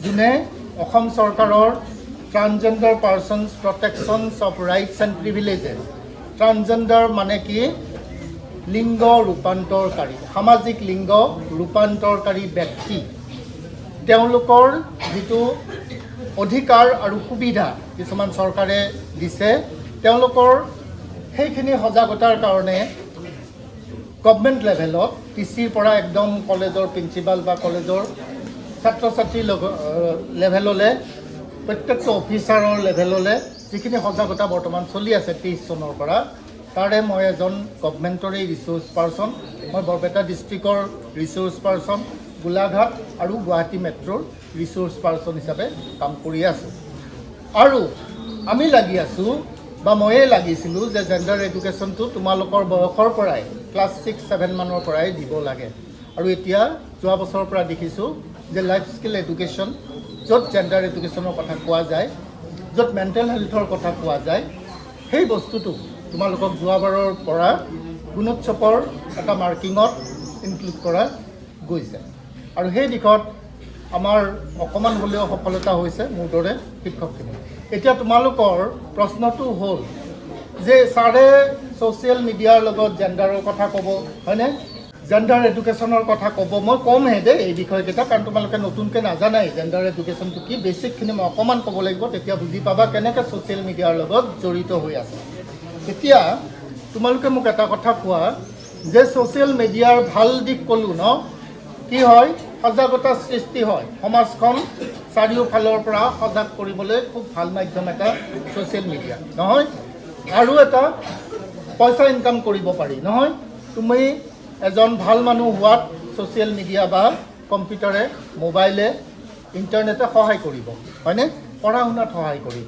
যোনে অসম চৰকাৰৰ transgender persons protections of rights and privileges, transgender মানে কি লিংগ ৰূপান্তৰকাৰী, সামাজিক লিংগ ৰূপান্তৰকাৰী ব্যক্তি, তেওঁলোকৰ যিটো অধিকাৰ আৰু সুবিধা কিছুমান চৰকাৰে দিছে, তেওঁলোকৰ সেইখিনি সজাগতাৰ কাৰণে গভৰ্ণমেণ্ট লেভেলত পিচিৰ পৰা একদম কলেজৰ প্ৰিন্সিপাল বা কলেজৰ ছাত্ৰ ছাত্ৰীৰ লেভেললৈ প্ৰত্যেকটো অফিচাৰৰ লেভেললৈ যিখিনি সজাগতা বৰ্তমান চলি আছে 23 চনৰ পৰা, তাৰে মই এজন গভৰ্ণমেণ্টৰে ৰিচোৰ্চ পাৰ্চন, মই বৰপেটা ডিষ্ট্ৰিক্টৰ ৰিচোৰ্চ পাৰ্চন, গোলাঘাট আৰু গুৱাহাটী মেট্ৰ'ৰ ৰিচোৰ্চ পাৰ্চন হিচাপে কাম কৰি আছোঁ। আৰু আমি লাগি আছোঁ বা ময়ে লাগিছিলোঁ যে জেণ্ডাৰ এডুকেশ্যনটো তোমালোকৰ বয়সৰ পৰাই ক্লাছ 6-7 মানৰ পৰাই দিব লাগে। আৰু এতিয়া যোৱা বছৰৰ পৰা দেখিছোঁ যে লাইফ স্কিল এডুকেশ্যন, য'ত জেণ্ডাৰ এডুকেশ্যনৰ কথা কোৱা যায়, য'ত মেণ্টেল হেল্থৰ কথা কোৱা যায়, সেই বস্তুটো তোমালোকক যোৱাবাৰৰ পৰা গুণোৎসৱৰ এটা মাৰ্কিঙত ইনক্লুড কৰা গৈছে। আৰু সেই দিশত আমাৰ অকণমান হ'লেও সফলতা হৈছে মোৰ দৰে শিক্ষকখিনি। এতিয়া তোমালোকৰ প্ৰশ্নটো হ'ল যে ছাৰে ছ'চিয়েল মিডিয়াৰ লগত জেণ্ডাৰৰ কথা ক'ব, হয়নে? জেণ্ডাৰ এডুকেশ্যনৰ কথা ক'ব। মই ক'মহে দেই এই বিষয়কেইটা, কাৰণ তোমালোকে নতুনকৈ নাজানাই জেণ্ডাৰ এডুকেশ্যনটো কি। বেছিকখিনি মই অকণমান ক'ব লাগিব, তেতিয়া বুজি পাবা কেনেকৈ ছ'চিয়েল মিডিয়াৰ লগত জড়িত হৈ আছে। এতিয়া তোমালোকে মোক এটা কথা কোৱা যে ছ'চিয়েল মিডিয়াৰ ভাল দিশ ক'লোঁ ন, কি হয়? সজাগতা সৃষ্টি হয়, সমাজখন চাৰিওফালৰ পৰা সজাগ কৰিবলৈ খুব ভাল মাধ্যম এটা ছ'চিয়েল মিডিয়া, নহয়? আৰু এটা পইচা ইনকাম কৰিব পাৰি, নহয়? তুমি এজন ভাল মানুহ হোৱাত ছ'চিয়েল মিডিয়া বা কম্পিউটাৰে, মোবাইলে, ইণ্টাৰনেটে সহায় কৰিব, হয়নে? পঢ়া শুনাত সহায় কৰিব।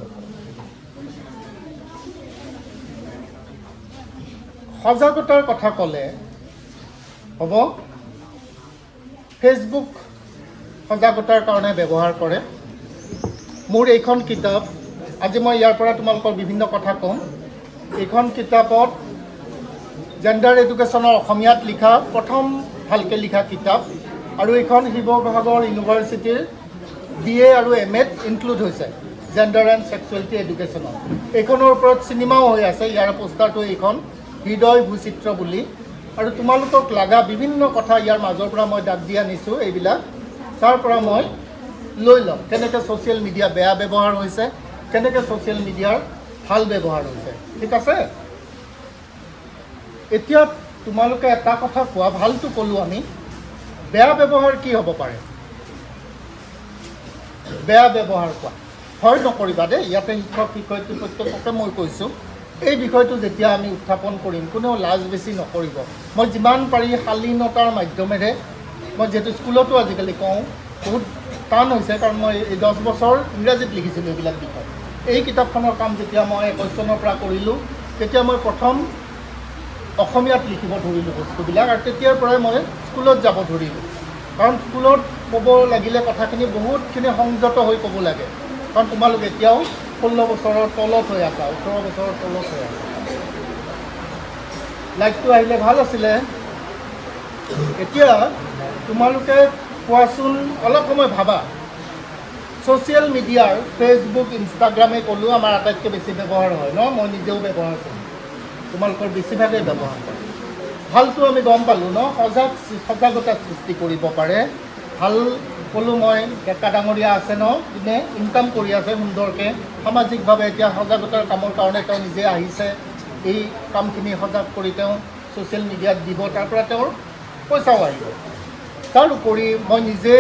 সজাগতাৰ কথা ক'লে হ'ব, ফেচবুক সজাগতাৰ কাৰণে ব্যৱহাৰ কৰে। মোৰ এইখন কিতাপ, আজি মই ইয়াৰ পৰা তোমালোকৰ বিভিন্ন কথা ক'ম। এইখন কিতাপত জেণ্ডাৰ এডুকেশ্যনৰ অসমীয়াত লিখা প্ৰথম ভালকৈ লিখা কিতাপ, আৰু এইখন শিৱসাগৰ ইউনিভাৰ্চিটিৰ BA আৰু MAত ইনক্লুড হৈছে জেণ্ডাৰ এণ্ড ছেক্সুৱেলিটি এডুকেশ্যনত। এইখনৰ ওপৰত চিনেমাও হৈ আছে, ইয়াৰ পোষ্টাৰটো এইখন হৃদয় ভূচিত্ৰ বুলি। আৰু তোমালোকক লগা বিভিন্ন কথা ইয়াৰ মাজৰ পৰা মই দাগ দি আনিছোঁ, এইবিলাক তাৰ পৰা মই লৈ ল'ম কেনেকৈ ছ'চিয়েল মিডিয়া বেয়া ব্যৱহাৰ হৈছে, কেনেকৈ ছ'চিয়েল মিডিয়াৰ ভাল ব্যৱহাৰ হৈছে, ঠিক আছে? এতিয়া তোমালোকে এটা কথা কোৱা, ভালটো ক'লোঁ আমি, বেয়া ব্যৱহাৰ কি হ'ব পাৰে? বেয়া ব্যৱহাৰ কোৱা, ভয় নকৰিবা দেই, ইয়াতে শিক্ষক শিক্ষয়িত্ৰী প্ৰত্যেককে মই কৈছোঁ, এই বিষয়টো যেতিয়া আমি উত্থাপন কৰিম কোনেও লাজ বেছি নকৰিব। মই যিমান পাৰি শালীনতাৰ মাধ্যমেৰে, মই যিহেতু স্কুলতো আজিকালি কওঁ, বহুত টান হৈছে, কাৰণ মই এই 10 বছৰ ইংৰাজীত লিখিছিলোঁ এইবিলাক বিষয়। এই কিতাপখনৰ কাম যেতিয়া মই 21 চনৰ পৰা কৰিলোঁ, তেতিয়া মই প্ৰথম অসমীয়াত লিখিব ধৰিলোঁ বস্তুবিলাক, আৰু তেতিয়াৰ পৰাই মই স্কুলত যাব ধৰিলোঁ। কাৰণ স্কুলত ক'ব লাগিলে কথাখিনি বহুতখিনি সংযত হৈ ক'ব লাগে, কাৰণ তোমালোক এতিয়াও 16 বছৰৰ তলত হৈ আছা, 18 বছৰৰ তলত হৈ আছা। লাইটটো আহিলে ভাল আছিলে। এতিয়া তোমালোকে কোৱাচোন, অলপ সময় ভাবা, ছ'চিয়েল মিডিয়াৰ ফেচবুক, ইনষ্টাগ্ৰামে ক'লোঁ আমাৰ আটাইতকৈ বেছি ব্যৱহাৰ হয় ন, মই নিজেও ব্যৱহাৰ কৰোঁ, তোমালোকৰ বেছিভাগেই ব্যৱহাৰ কৰে। ভালটো আমি গম পালোঁ ন, সজাগতা সৃষ্টি কৰিব পাৰে। ভাল ক'লোঁ মই, ডেকা ডাঙৰীয়া আছে ন, যোনে ইনকাম কৰি আছে সুন্দৰকৈ, সামাজিকভাৱে এতিয়া সজাগতাৰ কামৰ কাৰণে তেওঁ নিজে আহিছে, এই কামখিনি সজাগ কৰি তেওঁ ছ'চিয়েল মিডিয়াত দিব, তাৰ পৰা তেওঁৰ পইচাও আহিব। তাৰ উপৰি মই নিজে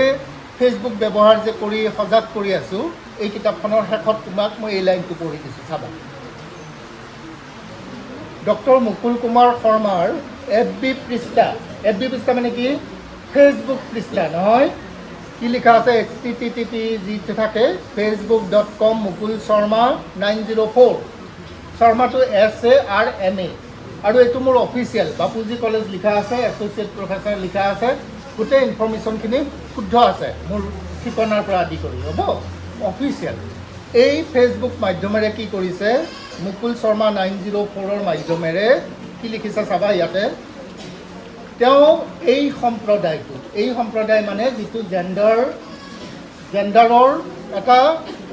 ফেচবুক ব্যৱহাৰ যে কৰি সজাগ কৰি আছোঁ, এই কিতাপখনৰ শেষত তোমাক মই এই লাইনটো পঢ়ি দিছোঁ, চাবা। ডক্টৰ মুকুল কুমাৰ শৰ্মাৰ FB পৃষ্ঠা, FB পৃষ্ঠা মানে কি? ফেচবুক পৃষ্ঠা নহয়, কি লিখা আছে? http যিটো থাকে facebook.com মুকুল শৰ্মা 904, শৰ্মাটো SARMA, আৰু এইটো মোৰ অফিচিয়েল, বাপুজি কলেজ লিখা আছে, এছ'চিয়েট প্ৰফেচাৰ লিখা আছে, গোটেই ইনফৰ্মেশ্যনখিনি শুদ্ধ আছে মোৰ ঠিকনাৰ পৰা আদি কৰি, হ'ব? অফিচিয়েল। এই ফেচবুক মাধ্যমেৰে কি কৰিছে, মুকুল শৰ্মা 904ৰ মাধ্যমেৰে কি লিখিছে চাবা ইয়াতে, তেওঁ এই সম্প্ৰদায় মানে যিটো জেণ্ডাৰ জেণ্ডাৰৰ এটা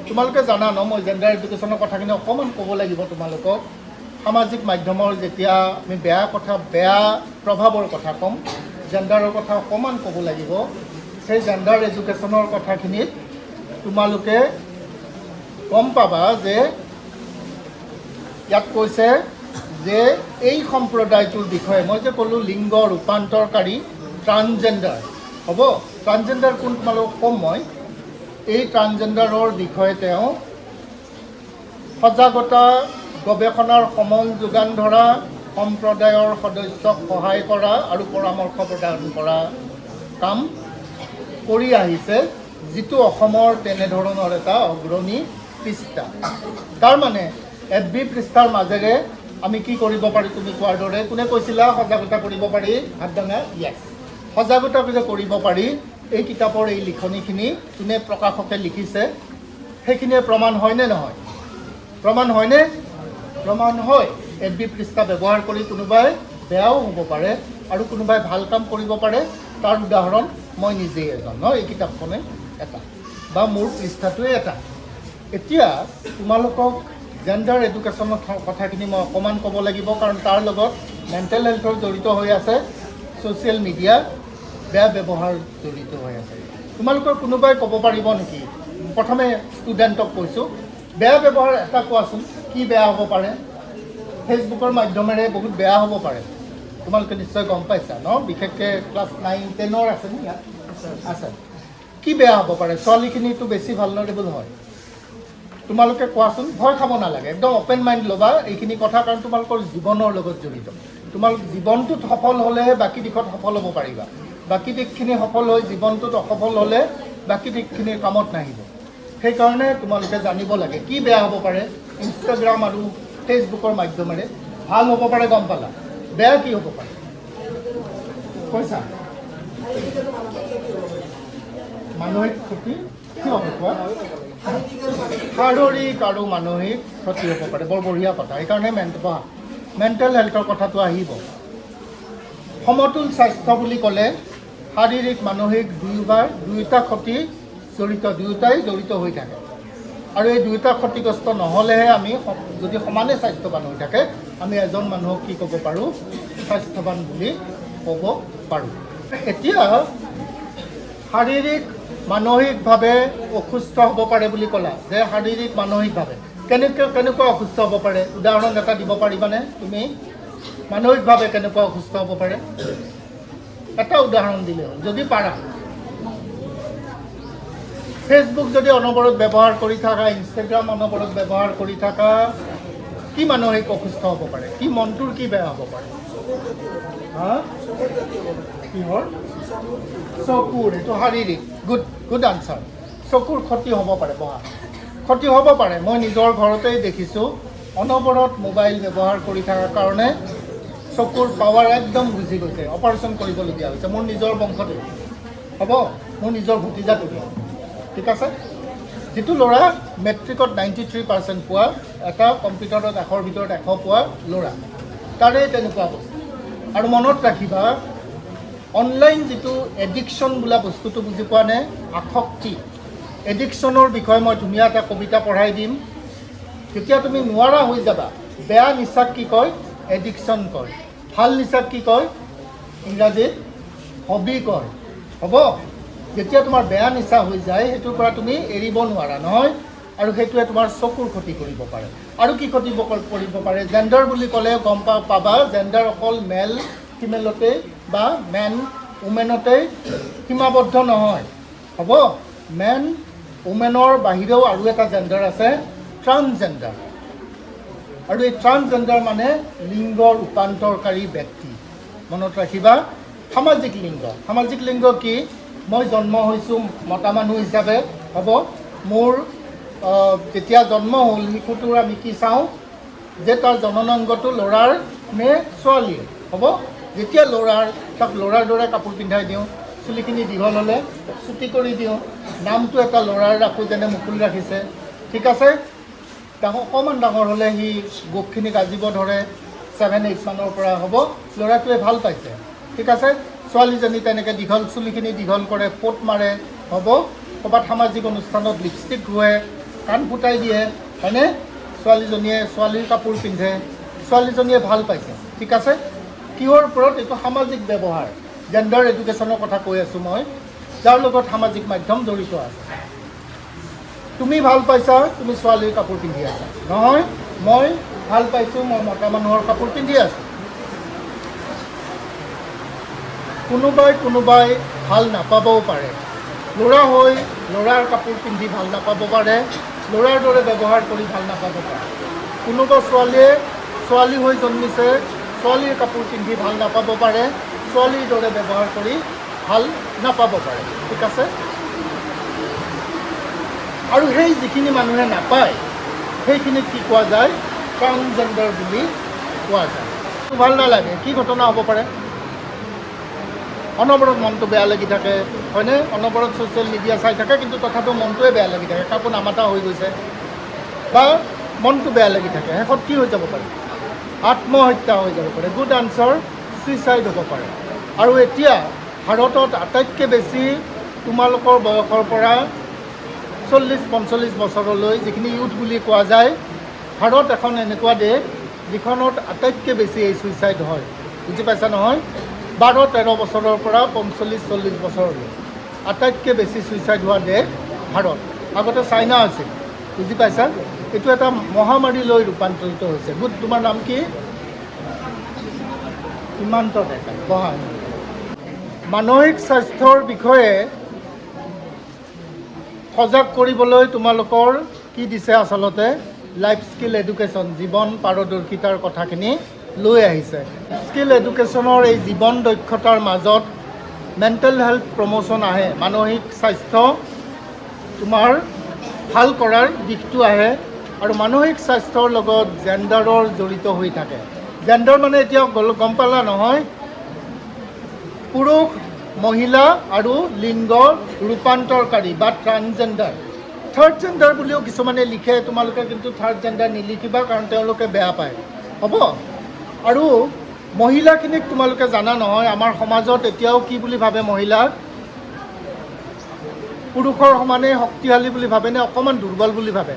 তোমালোকে জানা ন মই জেণ্ডাৰ এডুকেশ্যনৰ কথাখিনি অকণমান ক'ব লাগিব তোমালোকক সামাজিক মাধ্যমৰ যেতিয়া আমি বেয়া প্ৰভাৱৰ কথা ক'ম জেণ্ডাৰৰ কথা অকণমান ক'ব লাগিব সেই জেণ্ডাৰ এডুকেশ্যনৰ কথাখিনিত তোমালোকে গম পাবা যে ইয়াত কৈছে যে এই সম্প্ৰদায়টোৰ বিষয়ে মই যে ক'লোঁ লিংগ ৰূপান্তৰকাৰী ট্ৰান্সজেণ্ডাৰ হ'ব ট্ৰান্সজেণ্ডাৰ কোন তোমালোকক ক'ম মই এই ট্ৰান্সজেণ্ডাৰৰ বিষয়ে তেওঁ সজাগতা গৱেষণাৰ সমল যোগান ধৰা সম্প্ৰদায়ৰ সদস্যক সহায় কৰা আৰু পৰামৰ্শ প্ৰদান কৰা কাম কৰি আহিছে যিটো অসমৰ তেনেধৰণৰ এটা অগ্ৰণী পৃষ্ঠা তাৰমানে FB পৃষ্ঠাৰ মাজেৰে আমি কি কৰিব পাৰি তুমি কোৱাৰ দৰে কোনে কৈছিলা সজাগতা কৰিব পাৰি হাত দাঙা য়েছ সজাগতা কৰিব পাৰি এই কিতাপৰ এই লিখনিখিনি যোনে প্ৰকাশকে লিখিছে সেইখিনিয়ে প্ৰমাণ হয়নে নহয় প্ৰমাণ হয়নে প্ৰমাণ হয় FB পৃষ্ঠা ব্যৱহাৰ কৰি কোনোবাই বেয়াও হ'ব পাৰে আৰু কোনোবাই ভাল কাম কৰিব পাৰে তাৰ উদাহৰণ মই নিজেই এজন ন এই কিতাপখনে এটা বা মোৰ পৃষ্ঠাটোৱে এটা এতিয়া তোমালোকক জেণ্ডাৰ এডুকেশ্যনৰ কথাখিনি মই অকণমান ক'ব লাগিব কাৰণ তাৰ লগত মেণ্টেল হেল্থৰ জড়িত হৈ আছে ছ'চিয়েল মিডিয়া বেয়া ব্যৱহাৰ জড়িত হৈ আছে তোমালোকৰ কোনোবাই ক'ব পাৰিব নেকি প্ৰথমে ষ্টুডেণ্টক কৈছোঁ বেয়া ব্যৱহাৰ এটা কোৱাচোন কি বেয়া হ'ব পাৰে ফেচবুকৰ মাধ্যমেৰে বহুত বেয়া হ'ব পাৰে তোমালোকে নিশ্চয় গম পাইছা ন বিশেষকৈ ক্লাছ 9-10 আছে নি ইয়াত আছে কি বেয়া হ'ব পাৰে ছোৱালীখিনিতো বেছি ভালনাৰেবল হয় তোমালোকে কোৱাচোন ভয় খাব নালাগে একদম অপেন মাইণ্ড ল'বা এইখিনি কথা কাৰণ তোমালোকৰ জীৱনৰ লগত জড়িত তোমালোক জীৱনটোত সফল হ'লেহে বাকী দিশত সফল হ'ব পাৰিবা বাকী দিশখিনি সফল হৈ জীৱনটোত অসফল হ'লে বাকী দিশখিনিৰ কামত নাহিব সেইকাৰণে তোমালোকে জানিব লাগে কি বেয়া হ'ব পাৰে ইনষ্টাগ্ৰাম আৰু ফেচবুকৰ মাধ্যমেৰে ভাল হ'ব পাৰে গম পালা বেয়া কি হ'ব পাৰে কৈছা মানসিক ক্ষতি কি হ'ব কোৱা শাৰীৰিক আৰু মানসিক ক্ষতি হ'ব পাৰে বৰ বঢ়িয়া কথা সেইকাৰণে মেণ্টেল হেল্থৰ কথাটো আহিব সমতুল স্বাস্থ্য বুলি ক'লে শাৰীৰিক মানসিক দুয়োটা ক্ষতি দুয়োটাই জড়িত হৈ থাকে আৰু এই দুয়োটা ক্ষতিগ্ৰস্ত নহ'লেহে আমি যদি সমানে স্বাস্থ্যৱান হৈ থাকে আমি এজন মানুহক কি ক'ব পাৰোঁ স্বাস্থ্যৱান বুলি ক'ব পাৰোঁ এতিয়া শাৰীৰিক মানসিকভাৱে অসুস্থ হ'ব পাৰে বুলি ক'লা যে শাৰীৰিক মানসিকভাৱে কেনেকুৱা অসুস্থ হ'ব পাৰে উদাহৰণ এটা দিব পাৰিবানে তুমি মানসিকভাৱে কেনেকুৱা অসুস্থ হ'ব পাৰে এটা উদাহৰণ দিলে হ'ল যদি পাৰা ফেচবুক যদি অনবৰত ব্যৱহাৰ কৰি থাকা ইনষ্টাগ্ৰাম অনবৰত ব্যৱহাৰ কৰি থাকা কি মানসিক অসুস্থ হ'ব পাৰে কি মনটোৰ কি বেয়া হ'ব পাৰে হা কিহৰ চকুৰ এইটো শাৰীৰিক গুড আনচাৰ চকুৰ ক্ষতি হ'ব পাৰে ক্ষতি হ'ব পাৰে মই নিজৰ ঘৰতেই দেখিছোঁ অনবৰত মোবাইল ব্যৱহাৰ কৰি থকাৰ কাৰণে চকুৰ পাৱাৰ একদম গুচি গৈছে অপাৰেশ্যন কৰিবলগীয়া হৈছে মোৰ নিজৰ বংশতে হ'ব মোৰ নিজৰ ভতিজাটো ঠিক আছে যিটো ল'ৰা মেট্ৰিকত 93% পোৱা এটা কম্পিউটাৰত 100ৰ ভিতৰত 100 পোৱা ল'ৰা তাৰে তেনেকুৱা বস্তু আৰু মনত ৰাখিবা অনলাইন যিটো এডিকশ্যন বোলা বস্তুটো বুজি পোৱা নে আসক্তি এডিকশ্যনৰ বিষয়ে মই ধুনীয়া এটা কবিতা পঢ়াই দিম যেতিয়া তুমি নোৱাৰা হৈ যাবা বেয়া নিচাক কি কয় এডিকশ্যন কয় ভাল নিচাক কি কয় ইংৰাজীত হবি কয় হ'ব যেতিয়া তোমাৰ বেয়া নিচা হৈ যায় সেইটোৰ পৰা তুমি এৰিব নোৱাৰা নহয় আৰু সেইটোৱে তোমাৰ চকুৰ ক্ষতি কৰিব পাৰে আৰু কি ক্ষতি কৰিব পাৰে জেণ্ডাৰ বুলি ক'লে গম পাবা জেণ্ডাৰ অকল মেল ফিমেলতে বা মেন উমেনতেই সীমাবদ্ধ নহয় হ'ব মেন উমেনৰ বাহিৰেও আৰু এটা জেণ্ডাৰ আছে ট্ৰান্সজেণ্ডাৰ আৰু এই ট্ৰান্সজেণ্ডাৰ মানে লিংগ ৰূপান্তৰকাৰী ব্যক্তি মনত ৰাখিবা সামাজিক লিংগ কি মই জন্ম হৈছোঁ মতা মানুহ হিচাপে হ'ব মোৰ যেতিয়া জন্ম হ'ল শিশুটোৰ আমি কি চাওঁ যে তাৰ জননাংগটো ল'ৰাৰ নে ছোৱালীৰ হ'ব যেতিয়া তাক ল'ৰাৰ দৰে কাপোৰ পিন্ধাই দিওঁ চুলিখিনি দীঘল হ'লে চুটি কৰি দিওঁ নামটো এটা ল'ৰাৰ ৰাখোঁ যেনে মুকুল ৰাখিছে ঠিক আছে অকণমান ডাঙৰ হ'লে সি গোপখিনি গাজিব ধৰে 7-8 মানৰ পৰা হ'ব ল'ৰাটোৱে ভাল পাইছে ঠিক আছে ছোৱালীজনী তেনেকৈ দীঘল চুলিখিনি দীঘল কৰে পোট মাৰে হ'ব ক'ৰবাত সামাজিক অনুষ্ঠানত লিপষ্টিক ঘঁহে, কাণ ফুটাই দিয়ে, হয়নে? ছোৱালীজনীয়ে ছোৱালীৰ কাপোৰ পিন্ধে, ছোৱালীজনীয়ে ভাল পাইছে, ঠিক আছে। কিহৰ ওপৰত? এইটো সামাজিক ব্যৱহাৰ, জেণ্ডাৰ এডুকেশ্যনৰ কথা কৈ আছোঁ মই, যাৰ লগত সামাজিক মাধ্যম জড়িত আছে। তুমি ভাল পাইছা, তুমি ছোৱালীৰ কাপোৰ পিন্ধি আছা, নহয় মই ভাল পাইছোঁ, মই মতা মানুহৰ কাপোৰ পিন্ধি আছোঁ। কোনোবাই ভাল নাপাবও পাৰে, ল'ৰা হৈ ল'ৰাৰ কাপোৰ পিন্ধি ভাল নাপাব পাৰে, ল'ৰাৰ দৰে ব্যৱহাৰ কৰি ভাল নাপাব পাৰে। কোনোবা ছোৱালীয়ে ছোৱালী হৈ জন্মিছে, ছোৱালীৰ কাপোৰ পিন্ধি ভাল নাপাব পাৰে, ছোৱালীৰ দৰে ব্যৱহাৰ কৰি ভাল নাপাব পাৰে, ঠিক আছে। আৰু সেই যিখিনি মানুহে নাপায় সেইখিনিক কি কোৱা যায়? ট্ৰান্সজেণ্ডাৰ বুলি কোৱা যায়। ভাল নালাগে, কি ঘটনা হ'ব পাৰে? অনবৰত মনটো বেয়া লাগি থাকে, হয়নে? অনবৰত ছ'চিয়েল মিডিয়া চাই থাকে, কিন্তু তথাপিও মনটোৱে বেয়া লাগি থাকে, কাকো নামাতা হৈ গৈছে বা মনটো বেয়া লাগি থাকে। শেষত কি হৈ যাব পাৰে? আত্মহত্যা হৈ যাব পাৰে। গুড আনচাৰ, ছুইচাইড হ'ব পাৰে। আৰু এতিয়া ভাৰতত আটাইতকৈ বেছি তোমালোকৰ বয়সৰ পৰা 40-45 বছৰলৈ যিখিনি ইউথ বুলি কোৱা যায়, ভাৰত এখন এনেকুৱা দেশ যিখনত আটাইতকৈ বেছি এই ছুইচাইড হয়, বুজি পাইছা নহয়? 12-13 বছৰৰ পৰা 45-40 বছৰলৈ আটাইতকৈ বেছি ছুইচাইড হোৱা দেশ ভাৰত। আগতে চাইনা আছিল, বুজি পাইছা? এইটো এটা মহামাৰীলৈ ৰূপান্তৰিত হৈছে। গুড, তোমাৰ নাম কি? সীমান্ত ডেকা। বহা। মানসিক স্বাস্থ্যৰ বিষয়ে সজাগ কৰিবলৈ তোমালোকৰ কি দিছে? আচলতে লাইফ স্কিল এডুকেশ্যন, জীৱন পাৰদৰ্শিতাৰ কথাখিনি লৈ আহিছে। স্কিল এডুকেশ্যনৰ এই জীৱন দক্ষতাৰ মাজত মেণ্টেল হেল্থ প্ৰমোশ্যন আহে, মানসিক স্বাস্থ্য তোমাৰ ভাল কৰাৰ দিশটো আহে, আৰু মানসিক স্বাস্থ্যৰ লগত জেণ্ডাৰৰ জড়িত হৈ থাকে। জেণ্ডাৰ মানে এতিয়া গম পালা নহয়? পুৰুষ, মহিলা আৰু লিংগ ৰূপান্তৰকাৰী বা ট্ৰান্সজেণ্ডাৰ। থাৰ্ড জেণ্ডাৰ বুলিও কিছুমানে লিখে, তোমালোকে কিন্তু থাৰ্ড জেণ্ডাৰ নিলিখিবা, কাৰণ তেওঁলোকে বেয়া পায়, হ'ব? আৰু মহিলাখিনিক তোমালোকে জানা নহয়, আমাৰ সমাজত এতিয়াও কি বুলি ভাবে? মহিলাক পুৰুষৰ সমানেই শক্তিশালী বুলি ভাবে নে অকণমান দুৰ্বল বুলি ভাবে?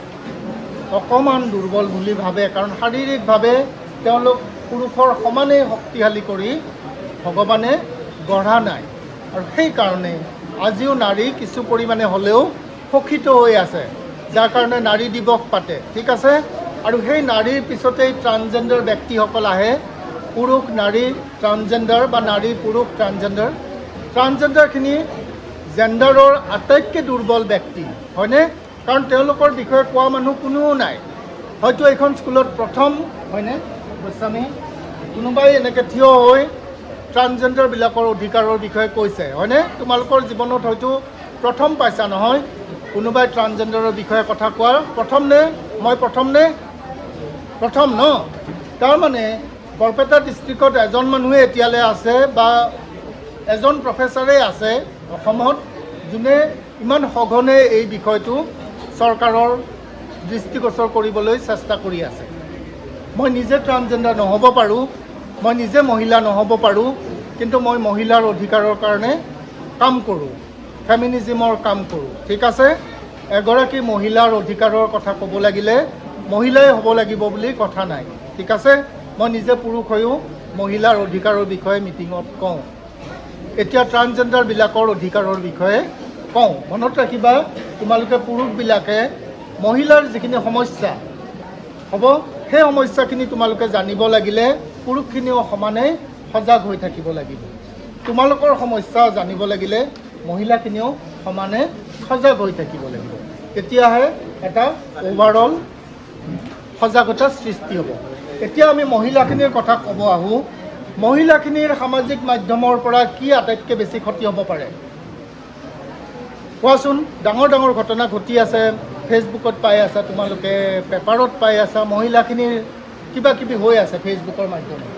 অকণমান দুৰ্বল বুলি ভাবে, কাৰণ শাৰীৰিকভাৱে তেওঁলোক পুৰুষৰ সমানেই শক্তিশালী কৰি ভগৱানে গঢ়া নাই। আৰু সেইকাৰণে আজিও নাৰী কিছু পৰিমাণে হ'লেও শোষিত হৈ আছে, যাৰ কাৰণে নাৰী দিৱস পাতে, ঠিক আছে। আৰু সেই নাৰীৰ পিছতেই ট্ৰান্সজেণ্ডাৰ ব্যক্তিসকল আহে, পুৰুষ নাৰী ট্ৰান্সজেণ্ডাৰ বা নাৰী পুৰুষ ট্ৰান্সজেণ্ডাৰ। ট্ৰান্সজেণ্ডাৰখিনি জেণ্ডাৰৰ আটাইতকৈ দুৰ্বল ব্যক্তি, হয়নে? কাৰণ তেওঁলোকৰ বিষয়ে কোৱা মানুহ কোনোও নাই। হয়তো এইখন স্কুলত প্ৰথম, হয়নে গোস্বামী, কোনোবাই এনেকৈ থিয় হৈ ট্ৰান্সজেণ্ডাৰবিলাকৰ অধিকাৰৰ বিষয়ে কৈছে, হয়নে? তোমালোকৰ জীৱনত হয়তো প্ৰথম পাইছা নহয় কোনোবাই ট্ৰান্সজেণ্ডাৰৰ বিষয়ে কথা কোৱাৰ? প্ৰথম নে? মই প্ৰথম নে? প্ৰথম ন? তাৰমানে বৰপেটা ডিষ্ট্ৰিক্টত এজন মানুহে এতিয়ালৈ আছে বা এজন প্ৰফেচাৰেই আছে অসমত, যোনে ইমান সঘনে এই বিষয়টো চৰকাৰৰ দৃষ্টিগোচৰ কৰিবলৈ চেষ্টা কৰি আছে। মই নিজে ট্ৰান্সজেণ্ডাৰ নহ'ব পাৰোঁ, মই নিজে মহিলা নহ'ব পাৰোঁ, কিন্তু মই মহিলাৰ অধিকাৰৰ কাৰণে কাম কৰোঁ, ফেমিনিজিমৰ কাম কৰোঁ, ঠিক আছে। এগৰাকী মহিলাৰ অধিকাৰৰ কথা ক'ব লাগিলে মহিলাই হ'ব লাগিব বুলি কথা নাই, ঠিক আছে। মই নিজে পুৰুষ হৈও মহিলাৰ অধিকাৰৰ বিষয়ে মিটিঙত কওঁ। এতিয়া ট্ৰান্সজেণ্ডাৰবিলাকৰ অধিকাৰৰ বিষয়ে কওঁ। মনত ৰাখিবা, তোমালোকে পুৰুষবিলাকে মহিলাৰ যিখিনি সমস্যা হ'ব, সেই সমস্যাখিনি তোমালোকে জানিব লাগিলে পুৰুষখিনিও সমানে সজাগ হৈ থাকিব লাগিব। তোমালোকৰ সমস্যা জানিব লাগিলে মহিলাখিনিও সমানে সজাগ হৈ থাকিব লাগিব, তেতিয়াহে এটা অভাৰঅল সজাগতা সৃষ্টি হ'ব। এতিয়া আমি মহিলাখিনিৰ কথা ক'ব আহোঁ। মহিলাখিনিৰ সামাজিক মাধ্যমৰ পৰা কি আটাইতকৈ বেছি ক্ষতি হ'ব পাৰে কোৱাচোন? ডাঙৰ ডাঙৰ ঘটনা ঘটি আছে, ফেচবুকত পাই আছা, তোমালোকে পেপাৰত পাই আছা, মহিলাখিনিৰ কিবা কিবি হৈ আছে ফেচবুকৰ মাধ্যমত।